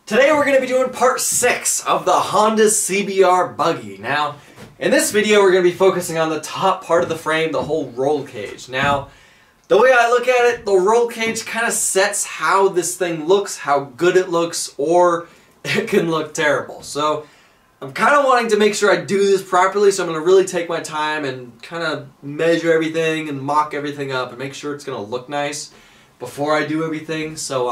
Today we're going to be doing part 6 of the Honda CBR buggy. Now, in this video we're going to be focusing on the top part of the frame, the whole roll cage. Now, the way I look at it, the roll cage kind of sets how this thing looks, how good it looks, or it can look terrible. So, I'm kind of wanting to make sure I do this properly, so I'm going to really take my time and kind of measure everything and mock everything up and make sure it's going to look nice before I do everything. So,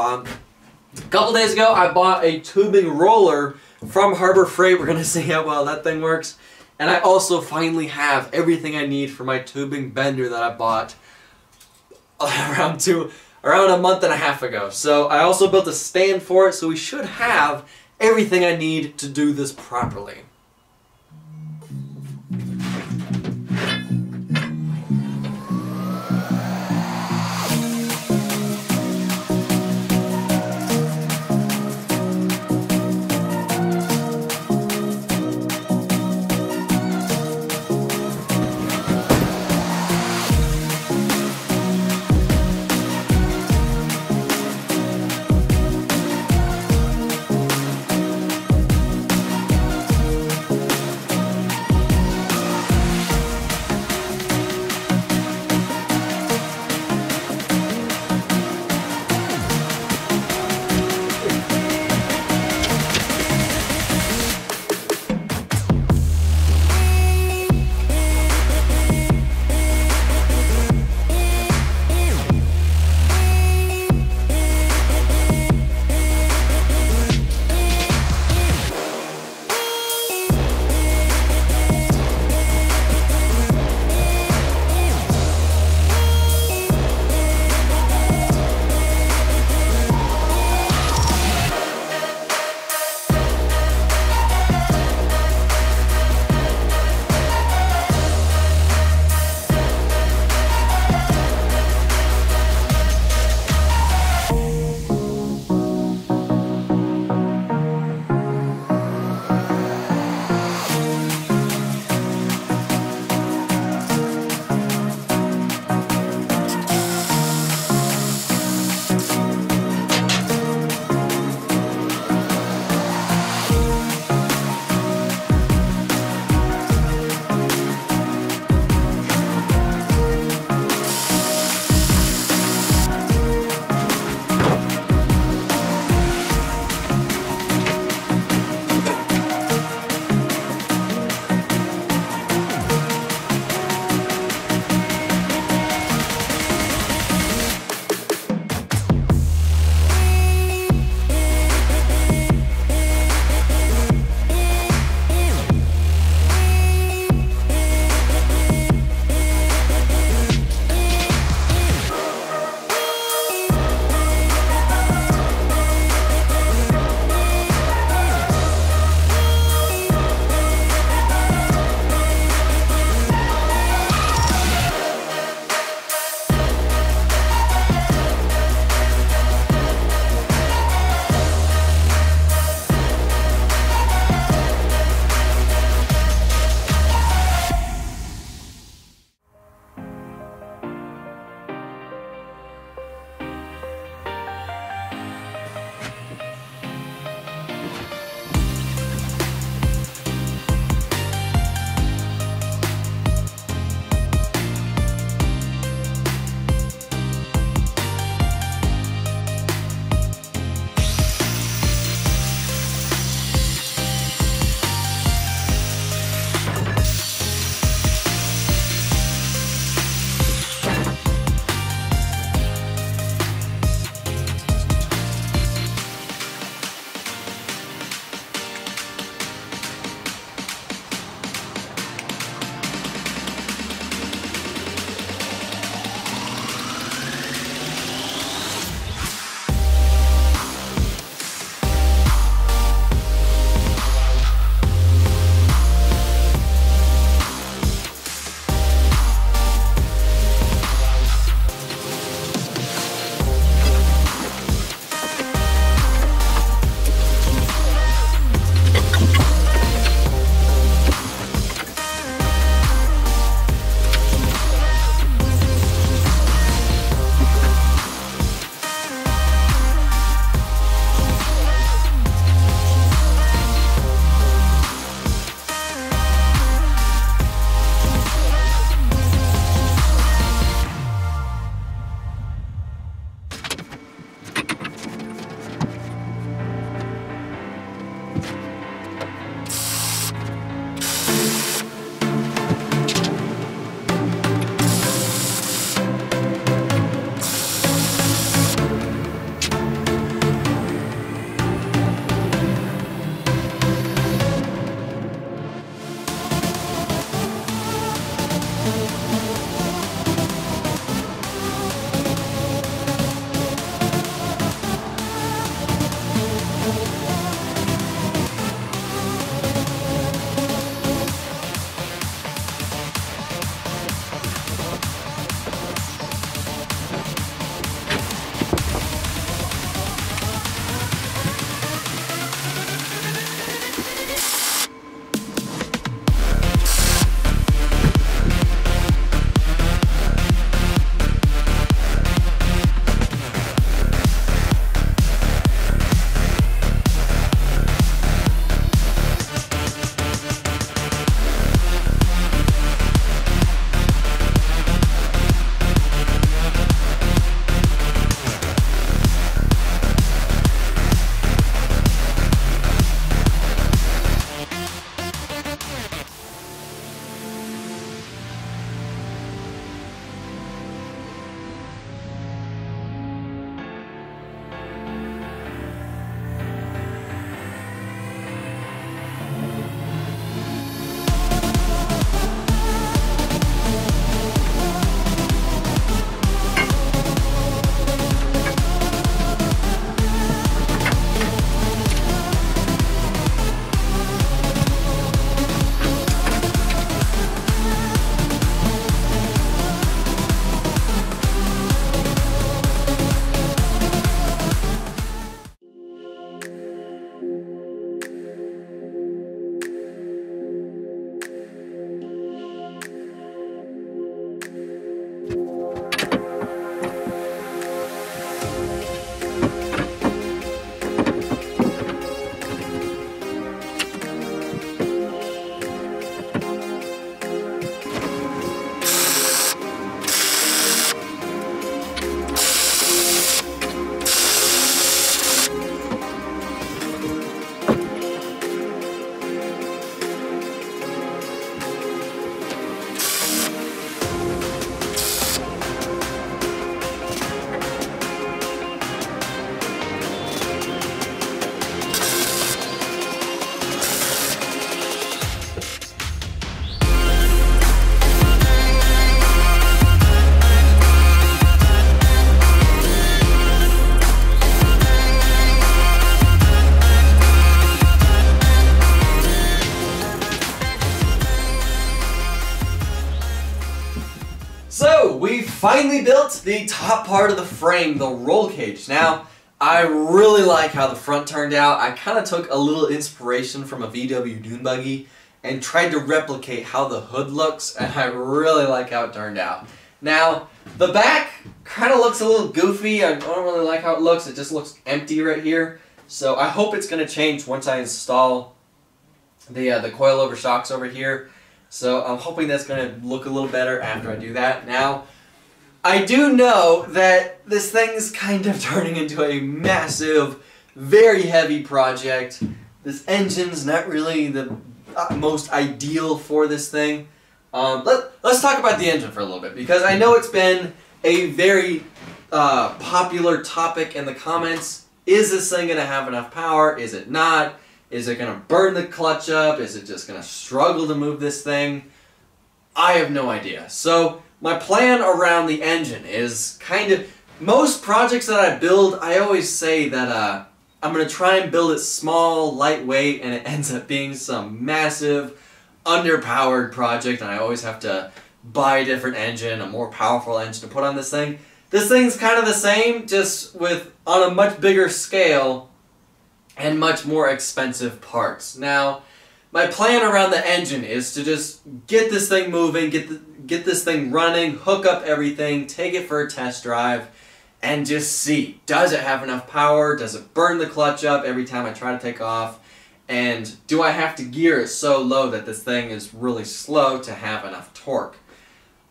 a couple days ago, I bought a tubing roller from Harbor Freight. We're going to see how well that thing works. And I also finally have everything I need for my tubing bender that I bought around a month and a half ago. So I also built a stand for it, so we should have everything I need to do this properly. finally built the top part of the frame, the roll cage. Now, I really like how the front turned out. I kind of took a little inspiration from a VW dune buggy and tried to replicate how the hood looks, and I really like how it turned out. Now, the back kind of looks a little goofy. I don't really like how it looks. It just looks empty right here. So I hope it's going to change once I install the coil-over shocks over here. So I'm hoping that's going to look a little better after I do that. Now, I do know that this thing's kind of turning into a massive, very heavy project. This engine's not really the most ideal for this thing. Let's talk about the engine for a little bit, because I know it's been a very popular topic in the comments. Is this thing going to have enough power? Is it not? Is it going to burn the clutch up? Is it just going to struggle to move this thing? I have no idea. So my plan around the engine is kind of, most projects that I build, I always say that I'm going to try and build it small, lightweight, and it ends up being some massive, underpowered project, and I always have to buy a different engine, a more powerful engine to put on this thing. This thing's kind of the same, just on a much bigger scale and much more expensive parts. Now, my plan around the engine is to just get this thing moving, get this thing running, hook up everything, take it for a test drive, and just see, does it have enough power? Does it burn the clutch up every time I try to take off? And do I have to gear it so low that this thing is really slow to have enough torque?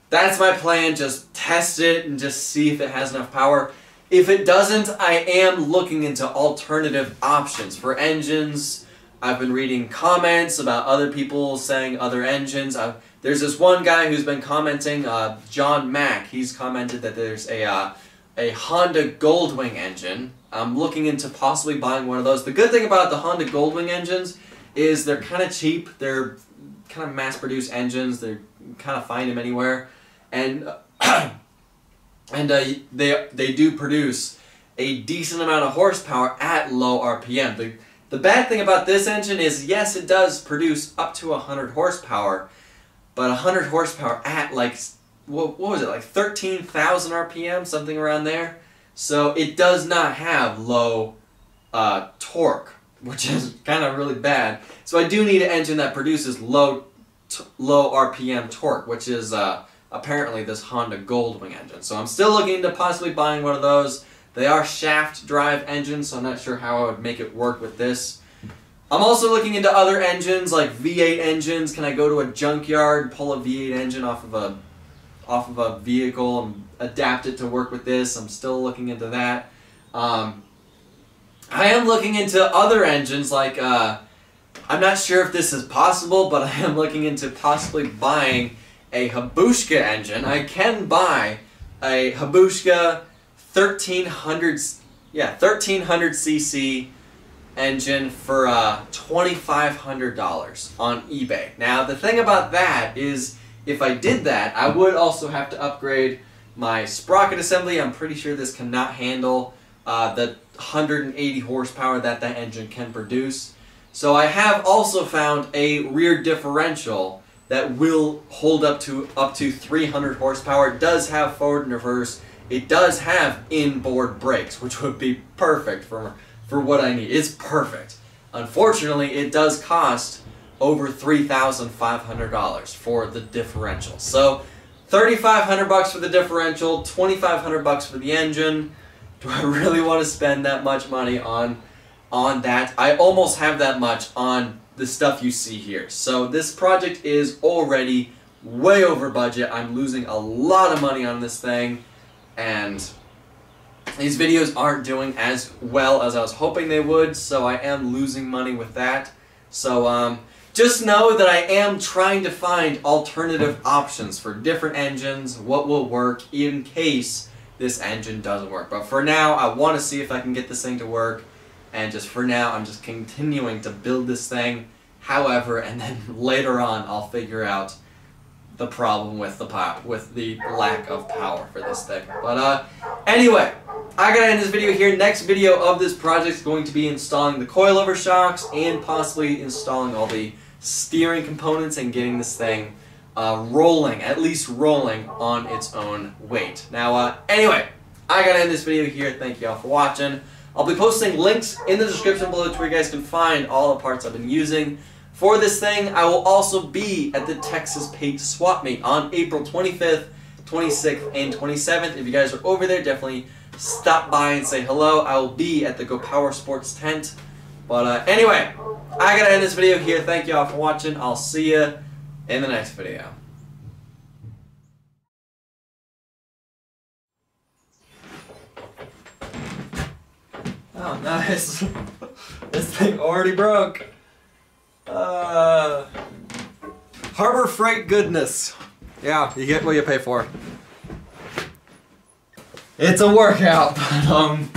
That's my plan. Just test it and just see if it has enough power. If it doesn't, I am looking into alternative options for engines. I've been reading comments about other people saying other engines. There's this one guy who's been commenting, John Mack. He's commented that there's a Honda Goldwing engine. I'm looking into possibly buying one of those. The good thing about the Honda Goldwing engines is they're kind of cheap. They're kind of mass-produced engines. You kind of find them anywhere. And they do produce a decent amount of horsepower at low RPM. The bad thing about this engine is, yes, it does produce up to 100 horsepower, but 100 horsepower at like, what was it, like 13,000 RPM, something around there. So it does not have low torque, which is kind of really bad. So I do need an engine that produces low RPM torque, which is apparently this Honda Goldwing engine. So I'm still looking into possibly buying one of those. They are shaft drive engines, so I'm not sure how I would make it work with this. I'm also looking into other engines, like V8 engines. Can I go to a junkyard and pull a V8 engine off of a vehicle and adapt it to work with this? I'm still looking into that. I am looking into other engines, like, I'm not sure if this is possible, but I am looking into possibly buying a Habushka engine. I can buy a Habushka 1300cc engine for $2,500 on eBay. Now, the thing about that is, if I did that, I would also have to upgrade my sprocket assembly. I'm pretty sure this cannot handle the 180 horsepower that engine can produce. So I have also found a rear differential that will hold up to 300 horsepower. It does have forward and reverse. It does have inboard brakes, which would be perfect for what I need. It's perfect. Unfortunately, it does cost over $3,500 for the differential. So $3,500 for the differential, $2,500 for the engine. Do I really want to spend that much money on that? I almost have that much on the stuff you see here. So this project is already way over budget. I'm losing a lot of money on this thing, and these videos aren't doing as well as I was hoping they would, so I am losing money with that. So just know that I am trying to find alternative options for different engines, what will work in case this engine doesn't work. But for now, I want to see if I can get this thing to work, and just for now, I'm just continuing to build this thing. However, and then later on, I'll figure out the problem with the lack of power for this thing. But anyway, I gotta end this video here. Next video of this project is going to be installing the coilover shocks and possibly installing all the steering components and getting this thing rolling, at least rolling on its own weight. Now, anyway, I gotta end this video here. Thank you all for watching. I'll be posting links in the description below to where you guys can find all the parts I've been using for this thing. I will also be at the Texas Paint Swap Meet on April 25th, 26th, and 27th. If you guys are over there, definitely stop by and say hello. I will be at the Go Power Sports tent. But anyway, I gotta end this video here. Thank you all for watching. I'll see you in the next video. Oh, nice. This thing already broke. Harbor Freight goodness. Yeah, you get what you pay for. It's a workout, but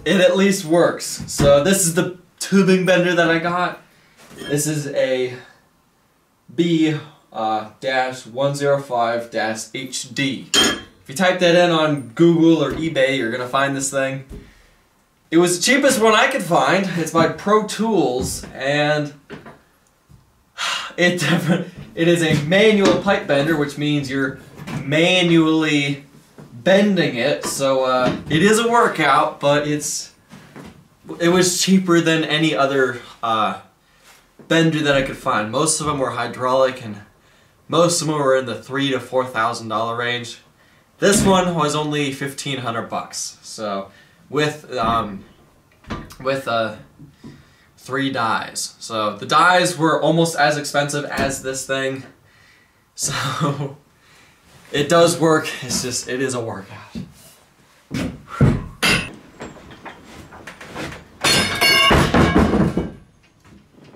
it at least works. So this is the tubing bender that I got. This is a B-105-HD. If you type that in on Google or eBay, you're gonna find this thing. It was the cheapest one I could find. It's by Pro Tools, and it is a manual pipe bender, which means you're manually bending it. So it is a workout, but it was cheaper than any other bender that I could find. Most of them were hydraulic, and most of them were in the $3,000 to $4,000 range. This one was only $1,500 So with 3 dies. So the dies were almost as expensive as this thing. So it does work. It's just, it is a workout.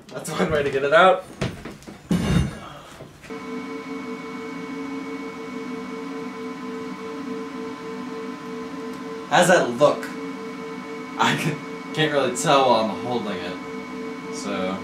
That's one way to get it out. How's that look? I can't really tell while I'm holding it, so